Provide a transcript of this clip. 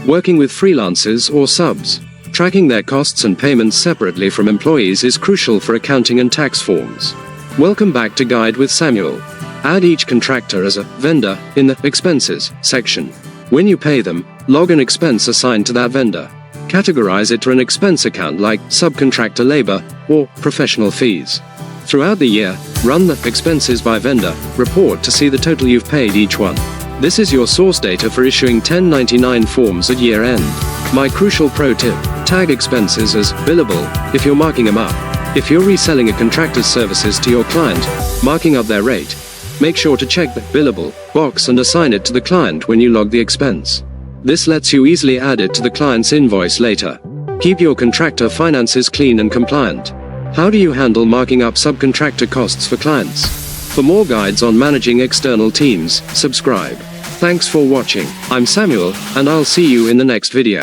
Working with freelancers or subs, tracking their costs and payments separately from employees is crucial for accounting and tax forms. Welcome back to Guide with Samuel. Add each contractor as a vendor in the Expenses section. When you pay them, log an expense assigned to that vendor. Categorize it to an expense account like subcontractor labor or professional fees. Throughout the year, run the Expenses by Vendor report to see the total you've paid each one. This is your source data for issuing 1099 forms at year end. My crucial pro tip: tag expenses as billable if you're marking them up. If you're reselling a contractor's services to your client, marking up their rate, make sure to check the billable box and assign it to the client when you log the expense. This lets you easily add it to the client's invoice later. Keep your contractor finances clean and compliant. How do you handle marking up subcontractor costs for clients? For more guides on managing external teams, subscribe. Thanks for watching. I'm Samuel, and I'll see you in the next video.